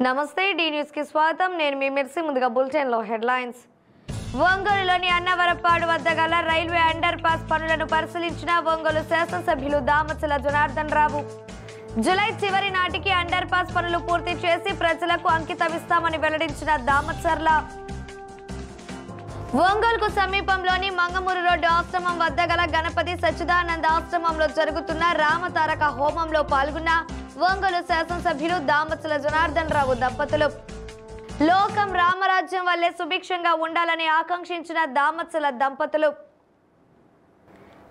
నమస్తే D news కి స్వాగతం నేను మీ మిర్సి ముందుగా బులెటిన్ లో హెడ్లైన్స్ ఒంగోలులోని అన్నవరపాడు వద్ద గల రైల్వే అండర్ పాస్ పనులను పరిశీలించిన ఒంగోలు శాసనసభ్యులు దామచల జనార్దన్ రావు జూలై చివరి నాటికి అండర్ పాస్ పనులు పూర్తి చేసి ప్రజలకు అంకితమిస్తామని వెల్లడించిన దామచర్ల ఒంగోలుకు సమీపంలోని మంగమూరు రోడ్డు ఆశ్రమం వద్ద గల గణపతి సచ్చిదానంద ఆశ్రమంలో జరుగుతున్న రామతారక హోమంలో పాల్గొన్న ఒంగోలు శాసనసభ్యులు దామచల జనార్దన్ రావు దంపతులు లోకం రామరాజ్యం వల్లే సుభిక్షంగా ఉండాలని ఆకాంక్షించిన దామచల దంపతులు.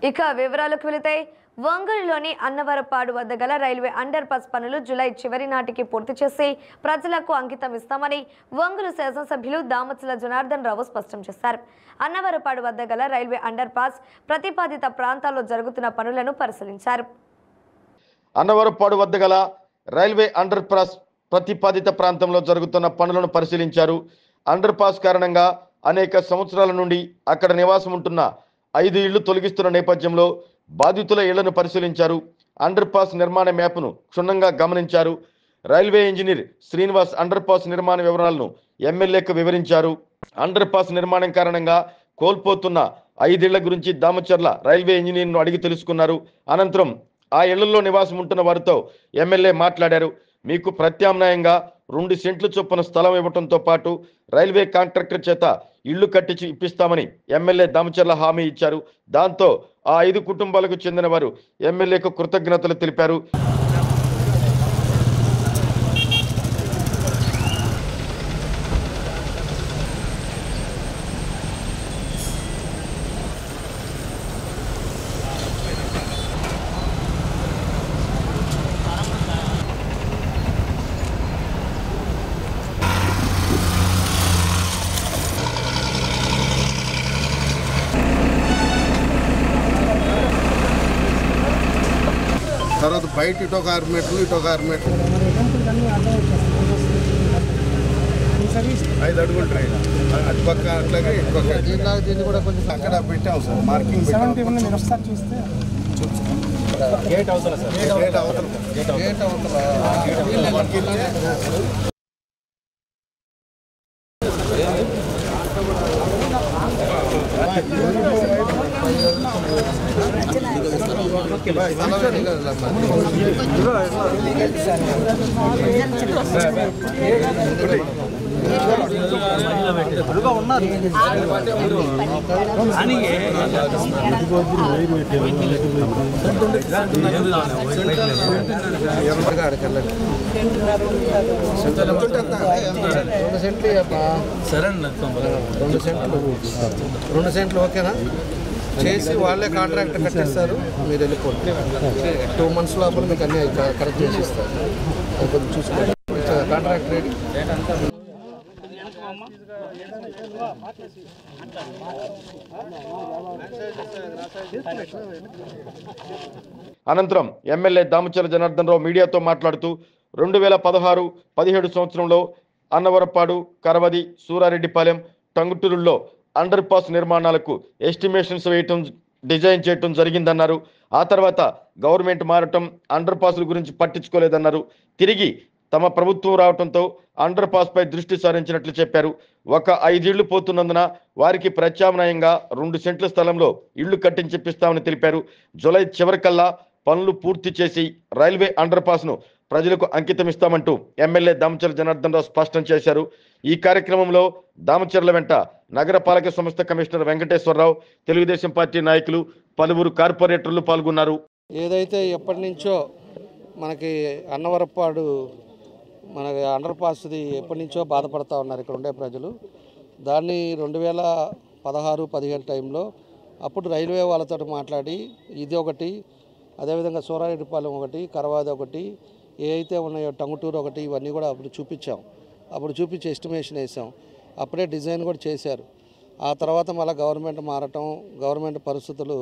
ఇక వివరాలకు వెళితే ఒంగోలులోని అన్నవరపాడు వద్ద గల రైల్వే అండర్ పాస్ పనులు జూలై చివరి నాటికి పూర్తి చేసి ప్రజలకు అంకితం ఇస్తామని ఒంగోలు శాసనసభ్యులు దామచల జనార్దన్ రావు స్పష్టం చేశారు. అన్నవరపాడు వద్ద గల రైల్వే అండర్ పాస్ ప్రతిపాదిత ప్రాంతాల్లో జరుగుతున్న పనులను పరిశీలించారు. అన్నవరపాడు వద్ద గల రైల్వే అండర్ పాస్ ప్రతిపాదిత ప్రాంతంలో జరుగుతున్న పనులను పరిశీలించారు. అండర్ పాస్ కారణంగా అనేక సంవత్సరాల నుండి అక్కడ నివాసం ఉంటున్న 5 ఇళ్లు తొలగిస్తున్న నేపథ్యంలో బాధితుల ఇళ్లను పరిశీలించారు. అండర్ పాస్ నిర్మాణ మ్యాప్ను క్షుణ్ణంగా గమనించారు. Railway engineer Srinivas under pass నిర్మాణ వివరాలను ఎమ్మెల్యేకు వివరించారు. అండర్ పాస్ నిర్మాణం కారణంగా కోల్పోతున్న 5 ఇళ్ల గురించి దామచర్ల రైల్వే ఇంజనీర్ను అడిగి తెలుసుకున్నారు. అనంతరం ఆ ఇళ్లలో నివాసం ఉంటున్న వారితో ఎమ్మెల్యే మాట్లాడారు. మీకు ప్రత్యామ్నాయంగా 2 సెంట్ల చొప్పున స్థలం ఇవ్వడంతో పాటు రైల్వే కాంట్రాక్టర్ చేత ఇళ్లు కట్టించి ఇప్పిస్తామని ఎమ్మెల్యే దామచర్ల హామీ ఇచ్చారు. దాంతో ఆ 5 కుటుంబాలకు చెందిన వారు ఎమ్మెల్యేకు కృతజ్ఞతలు తెలిపారు. తర్వాత బయట ఇటు ఒక 6 మీటర్లు ఇటు ఒక 6 మీటర్లు 5 అడుగులు ట్రైన్ అటు పక్క అట్లాగే ఇటు పక్క దీన్ని కూడా కొంచెం అక్కడ పెట్టాం సార్ మార్కింగ్ గేట్ అవతల సార్ గేట్ అవతల రెండు సెంట్లు ఓకేనా చేసి వాళ్ళే కాంట్రాక్ట్ కట్టిస్తారు. మీరు వెళ్ళిపోండి. 2 months లోపల మీకు అన్నీ కరెక్ట్ చేసి ఇస్తారు. కొంచెం చూసుకోండి. Contract ready. అనంతరం ఎమ్మెల్యే దామచల జనార్దన్ రావు మీడియాతో మాట్లాడుతూ 2016-17 సంవత్సరంలో అన్నవరపాడు, కరవది, సూరారెడ్డిపాలెం, టంగుటూరులో అండర్ పాస్ నిర్మాణాలకు ఎస్టిమేషన్స్ వేయటం, డిజైన్ చేయటం జరిగిందన్నారు. ఆ తర్వాత గవర్నమెంట్ మారటం, అండర్ పాస్ల గురించి పట్టించుకోలేదన్నారు. తిరిగి తమ ప్రభుత్వం రావడంతో అండర్ పాస్ పై దృష్టి సారించినట్లు చెప్పారు. ఒక 5 ఇళ్లు పోతున్నందున వారికి ప్రత్యామ్నాయంగా 2 సెంట్ల స్థలంలో ఇళ్లు కట్టించిప్పిస్తామని తెలిపారు. జూలై చివరికల్లా పనులు పూర్తి చేసి రైల్వే అండర్ పాస్ ను ప్రజలకు అంకితమిస్తామంటూ ఎమ్మెల్యే దామచర్ల జనార్దన్ రావు స్పష్టం చేశారు. ఈ కార్యక్రమంలో దామచర్ల వెంట నగరపాలక సంస్థ కమిషనర్ వెంకటేశ్వరరావు, తెలుగుదేశం పార్టీ నాయకులు, పలువురు కార్పొరేటర్లు పాల్గొన్నారు. ఏదైతే ఎప్పటి నుంచో మనకి అన్నవరపాడు మనకి అండర్ పాస్ది ఎప్పటి నుంచో బాధపడుతూ ఉన్నారు ఇక్కడ ఉండే ప్రజలు. దాన్ని 2016-17 టైంలో అప్పుడు రైల్వే వాళ్ళతో మాట్లాడి ఇది ఒకటి, అదేవిధంగా సూరారెడ్డిపాలెం ఒకటి, కరవాది ఒకటి, ఏ అయితే ఉన్నాయో టంగుటూరు ఒకటి, ఇవన్నీ కూడా అప్పుడు చూపించాం. అప్పుడు చూపించి ఎస్టిమేషన్ వేసాం. అప్పుడే డిజైన్ కూడా చేశారు. ఆ తర్వాత మళ్ళీ గవర్నమెంట్ మారటం, గవర్నమెంట్ పరిస్థితులు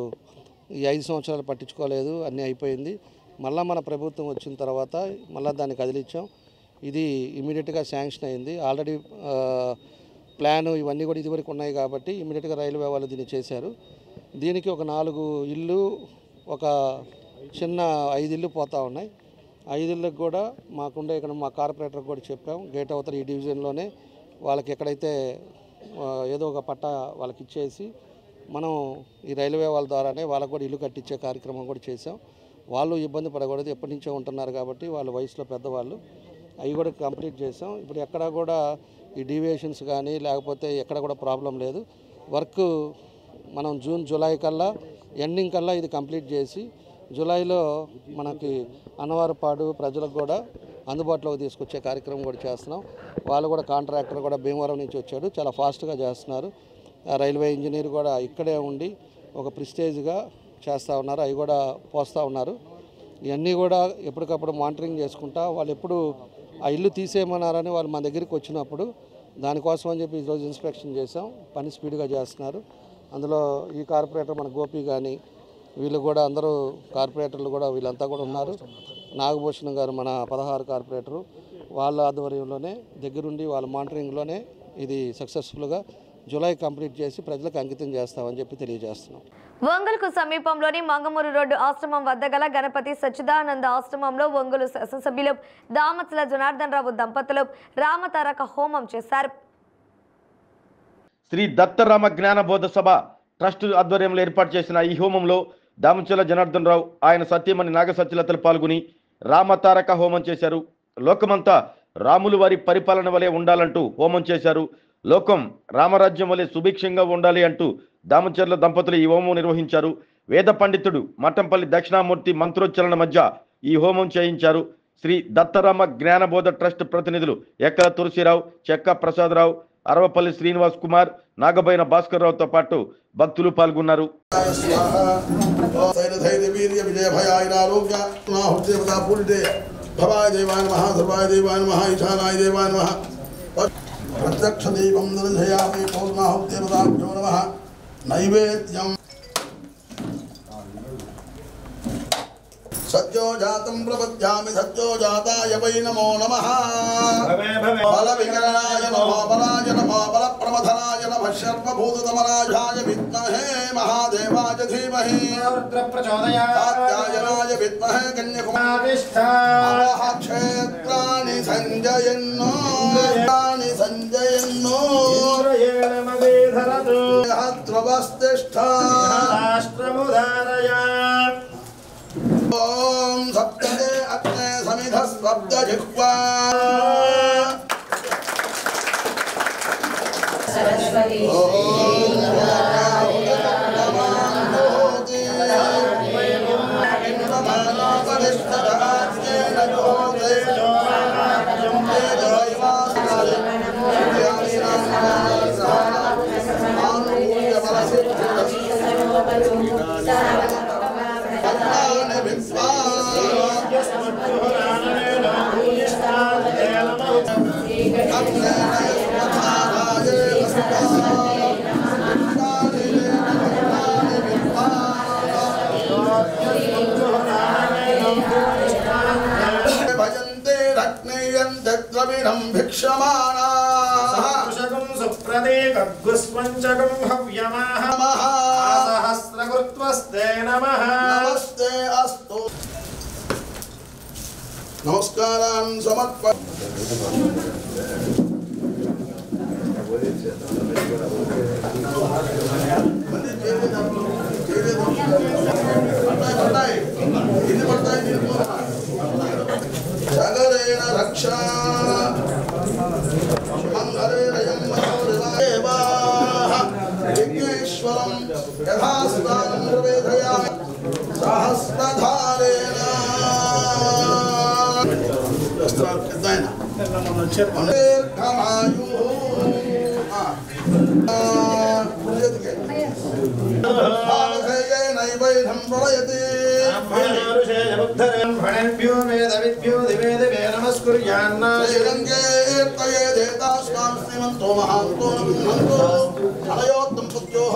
ఈ 5 సంవత్సరాలు పట్టించుకోలేదు, అన్నీ అయిపోయింది. మళ్ళీ మన ప్రభుత్వం వచ్చిన తర్వాత మళ్ళీ దాన్ని కదిలించాం. ఇది ఇమీడియట్గా శాంక్షన్ అయింది. ఆల్రెడీ ప్లాను ఇవన్నీ కూడా ఇదివరకు ఉన్నాయి కాబట్టి ఇమీడియట్గా రైల్వే వాళ్ళు దీన్ని చేశారు. దీనికి ఒక 4 ఇళ్ళు, ఒక చిన్న 5 ఇళ్ళు పోతూ ఉన్నాయి. 5 ఇళ్ళకి కూడా మాకుండే ఇక్కడ మా కార్పొరేటర్కి కూడా చెప్పాం, గేట్ అవతల ఈ డివిజన్లోనే వాళ్ళకి ఎక్కడైతే ఏదో ఒక పట్టా వాళ్ళకి ఇచ్చేసి మనం ఈ రైల్వే వాళ్ళ ద్వారానే వాళ్ళకు కూడా ఇల్లు కట్టించే కార్యక్రమం కూడా చేసాం. వాళ్ళు ఇబ్బంది పడకూడదు, ఎప్పటి నుంచో ఉంటున్నారు కాబట్టి వాళ్ళు వయసులో పెద్దవాళ్ళు, అవి కూడా కంప్లీట్ చేసాం. ఇప్పుడు ఎక్కడ కూడా ఈ డీవియేషన్స్ కానీ లేకపోతే ఎక్కడ కూడా ప్రాబ్లం లేదు. వర్క్ మనం జూన్ జూలై కల్లా ఎండింగ్ కల్లా ఇది కంప్లీట్ చేసి జూలైలో మనకి అన్నవరపాడు ప్రజలకు కూడా అందుబాటులోకి తీసుకొచ్చే కార్యక్రమం కూడా చేస్తున్నాం. వాళ్ళు కూడా కాంట్రాక్టర్ కూడా భీమవరం నుంచి వచ్చాడు, చాలా ఫాస్ట్గా చేస్తున్నారు. రైల్వే ఇంజనీర్ కూడా ఇక్కడే ఉండి ఒక ప్రిస్టేజ్గా చేస్తూ ఉన్నారు, అవి కూడా పోస్తూ ఉన్నారు. ఇవన్నీ కూడా ఎప్పటికప్పుడు మానిటరింగ్ చేసుకుంటా వాళ్ళు ఎప్పుడు ఆ ఇల్లు తీసేయమన్నారని వాళ్ళు మన దగ్గరికి వచ్చినప్పుడు దానికోసం అని చెప్పి ఈరోజు ఇన్స్పెక్షన్ చేసాం. పని స్పీడ్గా చేస్తున్నారు. అందులో ఈ కార్పొరేటర్ మన గోపి కానీ వీళ్ళు కూడా అందరూ కార్పొరేటర్లు కూడా వీళ్ళంతా కూడా ఉన్నారు. నాగభూషణం గారు మన 16 కార్పొరేటరు, వాళ్ళ ఆధ్వర్యంలోనే దగ్గరుండి వాళ్ళ మానిటరింగ్లోనే ఇది సక్సెస్ఫుల్గా జూలై కంప్లీట్ చేసి ప్రజలకు అంకితం చేస్తామని చెప్పి తెలియజేస్తున్నాం. ఒంగోలుకు సమీపంలోని మంగమూరు రోడ్డు ఆశ్రమం వద్ద గల గణపతి సచ్చిదానంద ఆశ్రమంలో ఒంగోలు శాసనసభ్యులు దామచల జనార్దన్ రావు దంపతులు రామతారక హోమం చేశారు. శ్రీ దత్తరామ జ్ఞానబోధ సభ ట్రస్ట్ ఆధ్వర్యంలో ఏర్పాటు చేసిన ఈ హోమంలో దామచల జనార్దన్ రావు ఆయన సత్యమణి నాగసత్యలతలు పాల్గొని రామతారక హోమం చేశారు. లోకమంతా రాములు వారి పరిపాలన వలె ఉండాలంటూ హోమం చేశారు. లోకం రామరాజ్యం వలె సుభిక్షంగా ఉండాలి అంటూ దామచర్ల దంపతులు ఈ హోమం నిర్వహించారు. వేద పండితుడు మఠంపల్లి దక్షిణామూర్తి మంత్రోచ్చరణ మధ్య ఈ హోమం చేయించారు. శ్రీ దత్తరామ జ్ఞానబోధ ట్రస్ట్ ప్రతినిధులు ఎక్కల తులసిరావు, చెక్క ప్రసాదరావు, అరవపల్లి శ్రీనివాస్ కుమార్, నాగబైన భాస్కర్ రావుతో పాటు భక్తులు పాల్గొన్నారు. ప్రత్యక్ష దీపం దర్శయామి పూర్ణాహుతిపదాభ్యో నమః. నైవేద్యం సత్యోజాతం ప్రపద్యామి సత్యోజాతాయ వై నమో నమః. బల వికరణాయ నమో బలాయ నమో బల ప్రమథనాయ నమః. సర్వభూతతమరాజాయ విద్మహే మహాదేవాయ ధీమహి కాత్యాయనాయ విద్మహే కన్యాకుమారి క్షేత్రాణి సంజయన్నో సంజయన్నో ధ్రువస్తిష్ఠ ఓం సప్తదే అగ్నే సమిధ శబ్ద జిహ్వా భజంతే రత్నయంతే ద్రవిణం భిక్షమాణా సుప్రదేకగ్గుస్వంచకం హవ్యమాహ సహస్రకృత్వస్తే నమః. నమస్తే అస్తు. నమస్కారాన్ సమర్ప సగరేణ రక్ష మంగళేరయం విఘ్నేశ్వరం యథాస్థానం ప్రవేశయామి సహస్రధారేణ. నైవేద్యం ప్రళయతి భణేభ్యో వేదవిద్భ్యో దివే దివే నమస్కుర్యాన్న శ్రీరంగే ఏర్తయే దేతాస్మాం శ్రీమంతో మహాంతో నమః. అనయోత్తం పుత్యోః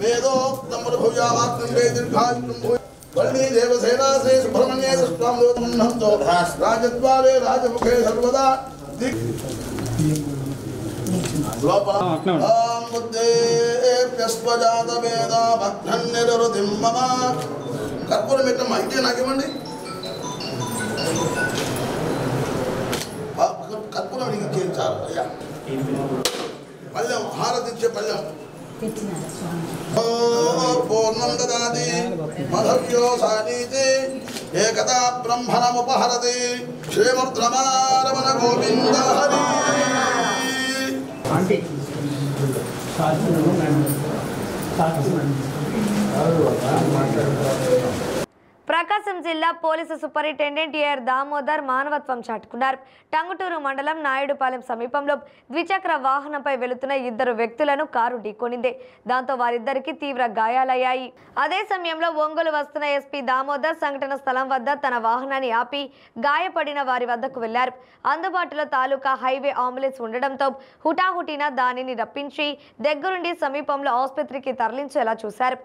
వేదోక్తం భూయామాత్మే దీర్ఘాయుః వల్లి దేవసేనా శ్రీ సుబ్రహ్మణ్యే దృష్టాం లోకమున్నంతో రాజద్వారే రాజముఖే సర్వదా లోపల ఓం బుద్ధేభ్యస్వజాత వేద భక్తన్నిరుతిం మమ. కర్పూరం పెట్టమ్మా, ఇంకే నాకేమండి. కర్పూరం వెలిగించారు అయ్యా. పళ్ళెం హారతి ఇచ్చే పళ్ళెం పూర్ణం దదాతి మధవ్యో సానీతి ఏకదా బ్రహ్మణముపహరతి క్షేమద్రమారమణ గోవింద హరి. ప్రకాశం జిల్లా పోలీసు సూపరింటెండెంట్ ఏఆర్ దామోదర్ మానవత్వం చాటుకున్నారు. టంగుటూరు మండలం నాయుడుపాలెం సమీపంలో ద్విచక్ర వాహనంపై వెళుతున్న ఇద్దరు వ్యక్తులను కారు ఢీకొనింది. దాంతో వారిద్దరికి తీవ్ర గాయాలయ్యాయి. అదే సమయంలో ఒంగోలు వస్తున్న ఎస్పీ దామోదర్ సంఘటన స్థలం వద్ద తన వాహనాన్ని ఆపి గాయపడిన వారి వద్దకు వెళ్లారు. అందుబాటులో తాలూకా హైవే అంబులెన్స్ ఉండడంతో హుటాహుటిన దానిని రప్పించి దగ్గరుండి సమీపంలో ఆసుపత్రికి తరలించేలా చూశారు.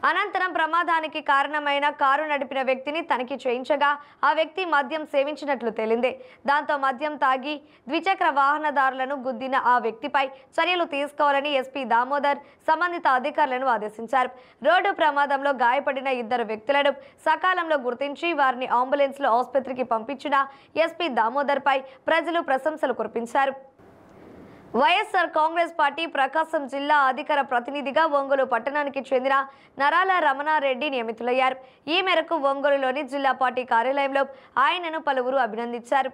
అనంతరం ప్రమాదానికి కారణమైన కారు నడిపిన వ్యక్తిని తనిఖీ చేయించగా ఆ వ్యక్తి మద్యం సేవించినట్లు తేలింది. దాంతో మద్యం తాగి ద్విచక్ర వాహనదారులను గుద్దిన ఆ వ్యక్తిపై చర్యలు తీసుకోవాలని ఎస్పీ దామోదర్ సంబంధిత అధికారులను ఆదేశించారు. రోడ్డు ప్రమాదంలో గాయపడిన ఇద్దరు వ్యక్తులను సకాలంలో గుర్తించి వారిని అంబులెన్స్లో ఆసుపత్రికి పంపించిన ఎస్పీ దామోదర్పై ప్రజలు ప్రశంసలు కురిపించారు. వైఎస్ఆర్ కాంగ్రెస్ పార్టీ ప్రకాశం జిల్లా అధికార ప్రతినిధిగా ఒంగోలు పట్టణానికి చెందిన నరాల రమణారెడ్డి నియమితులయ్యారు. ఈ మేరకు ఒంగోలులోని జిల్లా పార్టీ కార్యాలయంలో ఆయనను పలువురు అభినందించారు.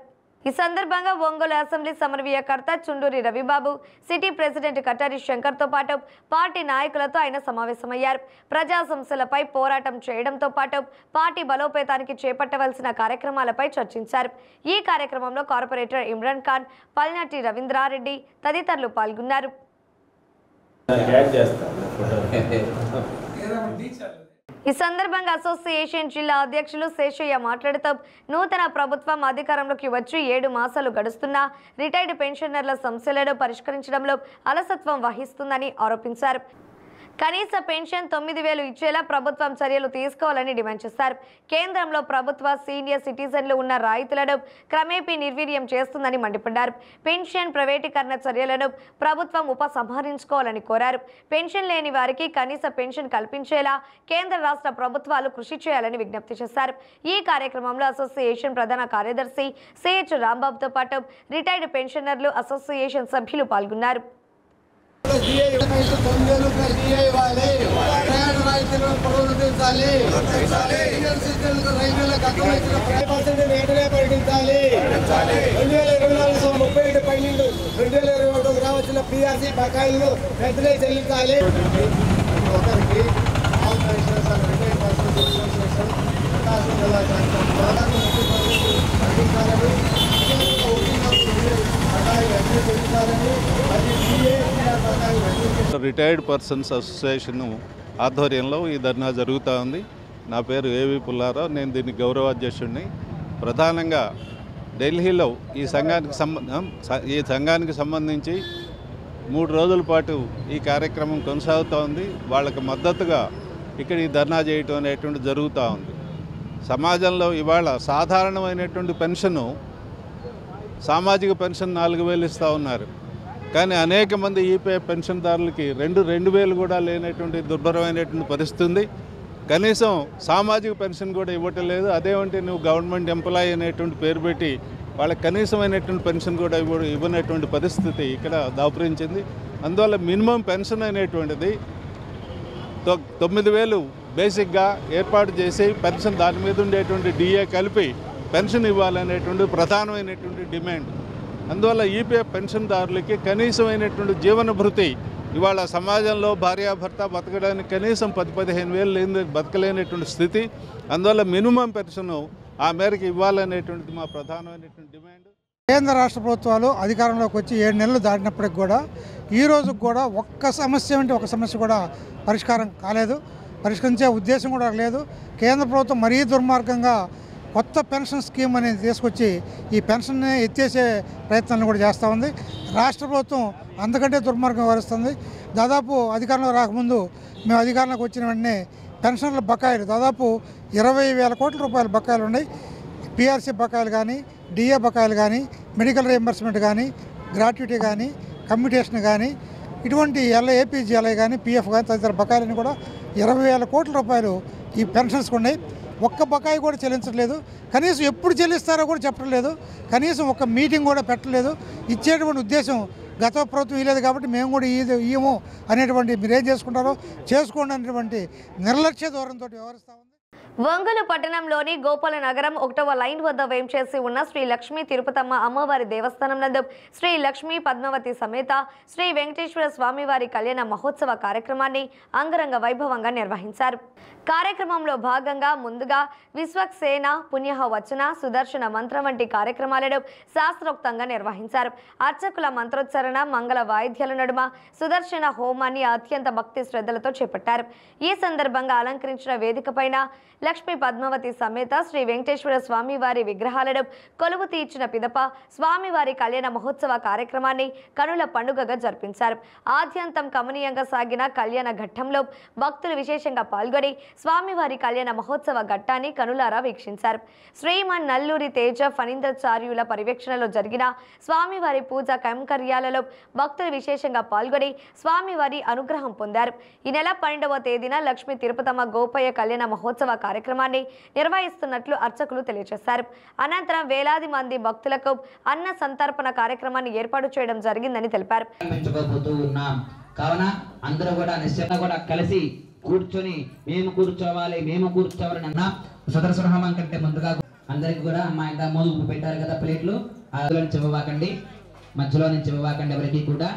ఈ సందర్భంగా ఒంగోలు అసెంబ్లీ సమన్వయకర్త చుండూరి రవిబాబు, సిటీ ప్రెసిడెంట్ కటారి శంకర్తో పాటు పార్టీ నాయకులతో ఆయన సమావేశమయ్యారు. ప్రజా సమస్యలపై పోరాటం చేయడంతో పాటు పార్టీ బలోపేతానికి చేపట్టవలసిన కార్యక్రమాలపై చర్చించారు. ఈ కార్యక్రమంలో కార్పొరేటర్ ఇమ్రాన్ ఖాన్, పల్నాటి రవీంద్రారెడ్డి తదితరులు పాల్గొన్నారు. ఈ సందర్భంగా అసోసియేషన్ జిల్లా అధ్యక్షులు శేషయ్య మాట్లాడుతూ నూతన ప్రభుత్వం అధికారంలోకి వచ్చి 7 మాసాలు గడుస్తున్నా రిటైర్డ్ పెన్షనర్ల సమస్యలను పరిష్కరించడంలో అలసత్వం వహిస్తుందని ఆరోపించారు. కనీస పెన్షన్ 9,000 ఇచ్చేలా ప్రభుత్వం చర్యలు తీసుకోవాలని డిమాండ్ చేశారు. కేంద్రంలో ప్రభుత్వ సీనియర్ సిటిజన్లు ఉన్న రైతులను క్రమేపీ నిర్వీర్యం చేస్తుందని మండిపడ్డారు. పెన్షన్ ప్రైవేటీకరణ చర్యలను ప్రభుత్వం ఉపసంహరించుకోవాలని కోరారు. పెన్షన్ లేని వారికి కనీస పెన్షన్ కల్పించేలా కేంద్ర రాష్ట్ర ప్రభుత్వాలు కృషి చేయాలని విజ్ఞప్తి చేశారు. ఈ కార్యక్రమంలో అసోసియేషన్ ప్రధాన కార్యదర్శి సిహెచ్ రాంబాబుతో పాటు రిటైర్డ్ పెన్షనర్లు అసోసియేషన్ సభ్యులు పాల్గొన్నారు. రావాల్సిన పిఆర్సీ బకాయిలు వెంటనే చెల్లించాలి. రిటైర్డ్ పర్సన్స్ అసోసియేషన్ ఆధ్వర్యంలో ఈ ధర్నా జరుగుతూ ఉంది. నా పేరు ఏవి పుల్లారావు, నేను దీనికి గౌరవ అధ్యక్షుడిని. ప్రధానంగా ఢిల్లీలో ఈ సంఘానికి సంబంధించి 3 రోజుల పాటు ఈ కార్యక్రమం కొనసాగుతూ ఉంది. వాళ్ళకి మద్దతుగా ఇక్కడ ఈ ధర్నా చేయటం అనేటువంటి జరుగుతూ ఉంది. సమాజంలో ఇవాళ సాధారణమైనటువంటి పెన్షను, సామాజిక పెన్షన్ 4,000 ఇస్తూ ఉన్నారు. కానీ అనేక మంది ఈపీఐ పెన్షన్దారులకి 2,000 కూడా లేనటువంటి దుర్భరమైనటువంటి పరిస్థితి ఉంది. కనీసం సామాజిక పెన్షన్ కూడా ఇవ్వటం లేదు. అదేమంటే నువ్వు గవర్నమెంట్ ఎంప్లాయీ అనేటువంటి పేరు పెట్టి వాళ్ళకి కనీసమైనటువంటి పెన్షన్ కూడా ఇవ్వనటువంటి పరిస్థితి ఇక్కడ దాపురించింది. అందువల్ల మినిమం పెన్షన్ అనేటువంటిది 9,000 బేసిక్గా ఏర్పాటు చేసి పెన్షన్ దాని మీద ఉండేటువంటి డిఏ కలిపి పెన్షన్ ఇవ్వాలనేటువంటి ప్రధానమైనటువంటి డిమాండ్. అందువల్ల ఈపీఎఫ్ పెన్షన్దారులకి కనీసమైనటువంటి జీవన భృతి ఇవాళ సమాజంలో భార్యాభర్త బతకడానికి కనీసం 10-15 వేలు లేని బతకలేనటువంటి స్థితి. అందువల్ల మినిమం పెన్షన్ ఆ మేరకు ఇవ్వాలనేటువంటిది మా ప్రధానమైనటువంటి డిమాండ్. కేంద్ర రాష్ట్ర ప్రభుత్వాలు అధికారంలోకి వచ్చి 7 నెలలు దాటినప్పటికి కూడా ఈ రోజు కూడా ఒక్క సమస్య అంటే ఒక సమస్య కూడా పరిష్కారం కాలేదు. పరిష్కరించే ఉద్దేశం కూడా లేదు. కేంద్ర ప్రభుత్వం మరీ దుర్మార్గంగా కొత్త పెన్షన్ స్కీమ్ అనేది తీసుకొచ్చి ఈ పెన్షన్ని ఎత్తేసే ప్రయత్నాలను కూడా చేస్తూ ఉంది. రాష్ట్ర ప్రభుత్వం అంతకంటే దుర్మార్గం వ్యవహరిస్తుంది. దాదాపు అధికారంలో రాకముందు మేము అధికారంలోకి వచ్చిన వెంటనే పెన్షన్ల బకాయిలు దాదాపు 20,000 కోట్ల రూపాయల బకాయిలు ఉన్నాయి. పిఆర్సీ బకాయిలు కానీ, డిఏ బకాయిలు కానీ, మెడికల్ రియంబర్స్మెంట్ కానీ, గ్రాట్యుటీ కానీ, కమ్యూటేషన్ కానీ, ఇటువంటి ఏపీజీఎల్ఐ కానీ, పిఎఫ్ కానీ తదితర బకాయిలని కూడా 20,000 కోట్ల రూపాయలు ఈ పెన్షన్స్కి ఉన్నాయి. ఒక్క బకాయి కూడా చెల్లించట్లేదు. కనీసం ఎప్పుడు చెల్లిస్తారో కూడా చెప్పడం లేదు. కనీసం ఒక మీటింగ్ కూడా పెట్టలేదు. ఇచ్చేటువంటి ఉద్దేశం గత ప్రభుత్వం ఇవ్వలేదు కాబట్టి మేము కూడా ఇయ్యము అనేటువంటి మీరేం చేసుకుంటారో చేసుకోండి అనేటువంటి నిర్లక్ష్య ధోరణితో వ్యవహరిస్తూ ఉంది. ఒంగోలు పట్టణంలోని గోపాల నగరం 1వ లైన్ వద్ద వేంచేసి ఉన్న శ్రీ లక్ష్మీ తిరుపతమ్మ అమ్మవారి దేవస్థానం నందు శ్రీ లక్ష్మీ పద్మావతి సమేత శ్రీ వెంకటేశ్వర స్వామివారి కళ్యాణ మహోత్సవ కార్యక్రమాన్ని అంగరంగ వైభవంగా నిర్వహించారు. కార్యక్రమంలో భాగంగా ముందుగా విశ్వక్సేన పుణ్యహ వచన సుదర్శన మంత్రం వంటి కార్యక్రమాలను శాస్త్రోక్తంగా నిర్వహించారు. అర్చకుల మంత్రోచ్చరణ మంగళ వాయిద్యాల నడుమ సుదర్శన హోమాన్ని అత్యంత భక్తి శ్రద్ధలతో చేపట్టారు. ఈ సందర్భంగా అలంకరించిన వేదిక పైన లక్ష్మీ పద్మావతి సమేత శ్రీ వెంకటేశ్వర స్వామివారి విగ్రహాలను కొలువు తీర్చిన పిదప స్వామివారి కళ్యాణ మహోత్సవ కార్యక్రమాన్ని కనుల పండుగగా జరిపించారు. ఆద్యంతం కమనీయంగా సాగిన కళ్యాణ ఘట్టంలో భక్తులు విశేషంగా పాల్గొని స్వామివారి కళ్యాణ మహోత్సవ ఘట్టాన్ని కనులారా వీక్షించారు. శ్రీమన్ నల్లూరి తేజ ఫణీంద్రాచార్యుల పర్యవేక్షణలో జరిగిన స్వామివారి పూజ కైంకర్యాలలో భక్తులు విశేషంగా పాల్గొని స్వామివారి అనుగ్రహం పొందారు. ఈ నెల 12వ తేదీన లక్ష్మీ తిరుపతమ్మ గోపయ్య కళ్యాణ మహోత్సవ కార్యక్రమాన్ని నిర్వహిస్తున్నట్లు అర్చకులు తెలియజేశారు. అనంతరం వేలాది మంది భక్తులకు అన్న సంతర్పణ కార్యక్రమాన్ని ఏర్పాటు చేయడం జరిగిందని తెలిపారు. కావున అందరూ కూడా నిశ్చయంగా కూడా కలిసి కూర్చొని మేము కూర్చోవాలని అన్న సుదర్శన హోమం కంటే ముందుగా అందరికి కూడా మా ఇంకా మూడు పెట్టారు కదా ప్లేట్లు, అందులో నుంచి ఇవ్వకండి, మధ్యలో నుంచి ఇవ్వకండి. ఎవరికి కూడా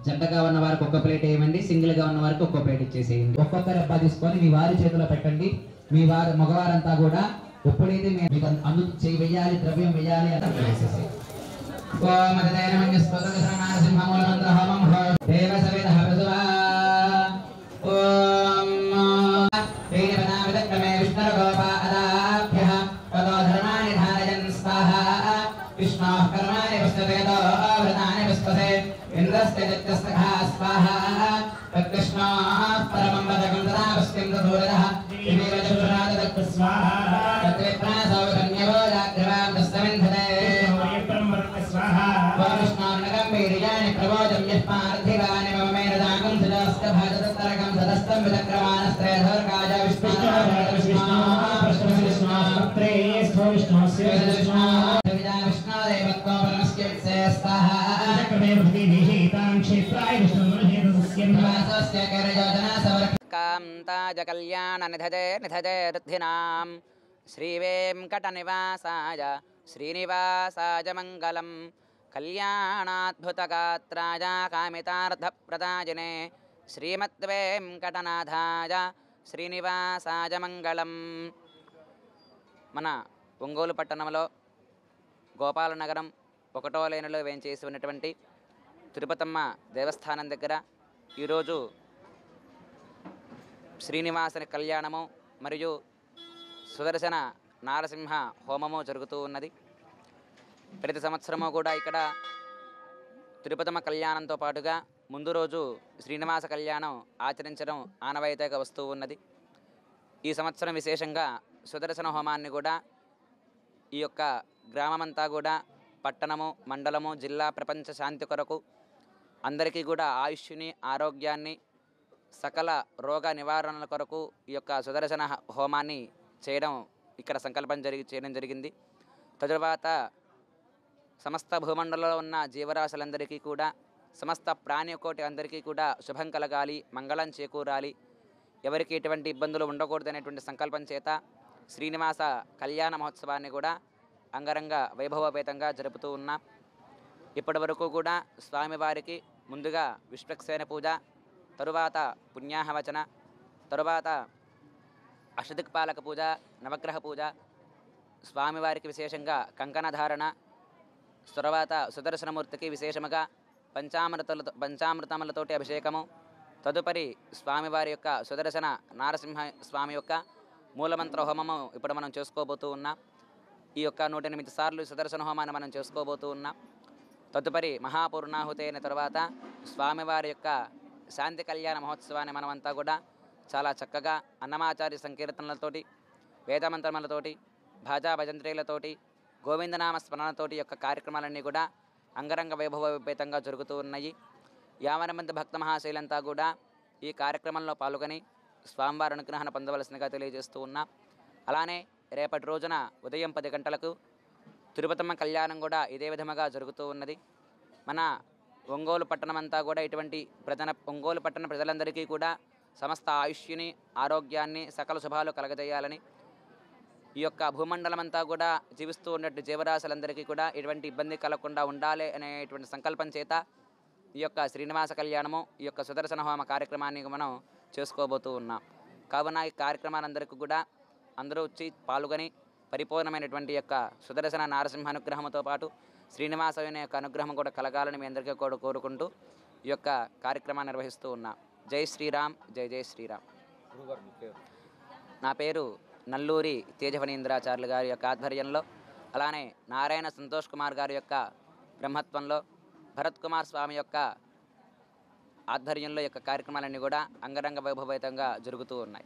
జంటగా ఉన్న వారికి ఒక్క ప్లేట్ వేయమండి, సింగిల్ గా ఉన్న వారికి ఒక్క ప్లేట్ ఇచ్చేసేయండి. ఒక్కొక్కరు అబ్బా తీసుకొని మీ వారి చేతిలో పెట్టండి. మీ వారి మగవారంతా కూడా ఎప్పుడైతే మీకు చేయి వెయ్యాలి, ద్రవ్యం వెయ్యాలి అని వేసేసి కళ్యాణ నిధజే రుద్ధినాం శ్రీవేంకటనివాసాయ శ్రీనివాసాయ మంగళం కళ్యాణాద్భుతగాత్రాయ కామితార్థప్రదాయనే శ్రీమద్వేంకటనాథాయ శ్రీనివాసాయ మంగళం. మన ఒంగోలు పట్టణంలో గోపాలనగరం 1వ లైనులో వేంచేసి ఉన్నటువంటి తిరుపతమ్మ దేవస్థానం దగ్గర ఈరోజు శ్రీనివాసని కళ్యాణము మరియు సుదర్శన నారసింహ హోమము జరుగుతూ ఉన్నది. ప్రతి సంవత్సరము కూడా ఇక్కడ తిరుపతమ్మ కళ్యాణంతో పాటుగా ముందు రోజు శ్రీనివాస కళ్యాణం ఆచరించడం ఆనవాయితీగా వస్తూ ఉన్నది. ఈ సంవత్సరం విశేషంగా సుదర్శన హోమాన్ని కూడా ఈ యొక్క గ్రామమంతా కూడా పట్టణము, మండలము, జిల్లా, ప్రపంచ శాంతి కొరకు అందరికీ కూడా ఆయుష్ని, ఆరోగ్యాన్ని, సకల రోగ నివారణల కొరకు ఈ యొక్క సుదర్శన హోమాన్ని చేయడం ఇక్కడ సంకల్పం చేయడం జరిగింది. తరువాత సమస్త భూమండలంలో ఉన్న జీవరాశులందరికీ కూడా, సమస్త ప్రాణికోటి అందరికీ కూడా శుభం కలగాలి, మంగళం చేకూరాలి, ఎవరికి ఎటువంటి ఇబ్బందులు ఉండకూడదు అనేటువంటి సంకల్పం చేత శ్రీనివాస కళ్యాణ మహోత్సవాన్ని కూడా అంగరంగ వైభవపేతంగా జరుపుతూ ఉన్నాం. ఇప్పటి వరకు కూడా స్వామివారికి ముందుగా విశ్వక్సేన పూజ, తరువాత పుణ్యాహవచన, తరువాత అష్టదిక్పాలక పూజ, నవగ్రహ పూజ, స్వామివారికి విశేషంగా కంకణధారణ, తరువాత సుదర్శనమూర్తికి విశేషముగా పంచామృతములతోటి అభిషేకము, తదుపరి స్వామివారి యొక్క సుదర్శన నారసింహ స్వామి యొక్క మూలమంత్ర హోమము ఇప్పుడు మనం చేసుకోబోతూ ఉన్నాం. ఈ యొక్క 108 సార్లు సుదర్శన హోమాన్ని మనం చేసుకోబోతూ ఉన్నాం. తదుపరి మహాపూర్ణాహుతి అయిన తర్వాత స్వామివారి యొక్క శాంతి కళ్యాణ మహోత్సవాన్ని మనమంతా కూడా చాలా చక్కగా అన్నమాచార్య సంకీర్తనలతోటి, వేదమంత్రములతోటి, భాజా భజంత్రీలతోటి, గోవిందనామ స్మరణతోటి యొక్క కార్యక్రమాలన్నీ కూడా అంగరంగ వైభవపేతంగా జరుగుతూ ఉన్నాయి. 50 మంది భక్త మహాశైలంతా కూడా ఈ కార్యక్రమంలో పాల్గొని స్వామివారి అనుగ్రహాన్ని పొందవలసిందిగా తెలియజేస్తూ ఉన్నాం. అలానే రేపటి రోజున ఉదయం 10 గంటలకు తిరుపతమ్మ కళ్యాణం కూడా ఇదే విధముగా జరుగుతూ ఉన్నది. మన ఒంగోలు పట్టణం అంతా కూడా ఇటువంటి ఒంగోలు పట్టణ ప్రజలందరికీ కూడా సమస్త ఆయుష్ని, ఆరోగ్యాన్ని, సకల శుభాలు కలగజేయాలని, ఈ యొక్క భూమండలం అంతా కూడా జీవిస్తూ ఉన్నట్టు జీవరాశులందరికీ కూడా ఎటువంటి ఇబ్బంది కలగకుండా ఉండాలి అనేటువంటి సంకల్పం చేత ఈ యొక్క శ్రీనివాస కళ్యాణము, ఈ యొక్క సుదర్శన హోమ కార్యక్రమాన్ని మనం చేసుకోబోతూ ఉన్నాం. కావున ఈ కార్యక్రమాలందరికీ కూడా అందరూ వచ్చి పాల్గొని పరిపూర్ణమైనటువంటి యొక్క సుదర్శన నారసింహ అనుగ్రహంతో పాటు శ్రీనివాసుని యొక్క అనుగ్రహం కూడా కలగాలని మీ అందరికీ కూడా కోరుకుంటూ ఈ యొక్క కార్యక్రమాన్ని నిర్వహిస్తూ ఉన్నాం. జై శ్రీరామ్, జై జై శ్రీరామ్. నా పేరు నల్లూరి తేజఫణీంద్రాచార్యులు గారి యొక్క ఆధ్వర్యంలో, అలానే నారాయణ సంతోష్ కుమార్ గారి యొక్క బ్రహ్మత్వంలో, భరత్ కుమార్ స్వామి యొక్క ఆధ్వర్యంలో యొక్క కార్యక్రమాలన్నీ కూడా అంగరంగ వైభవేతంగా జరుగుతూ ఉన్నాయి.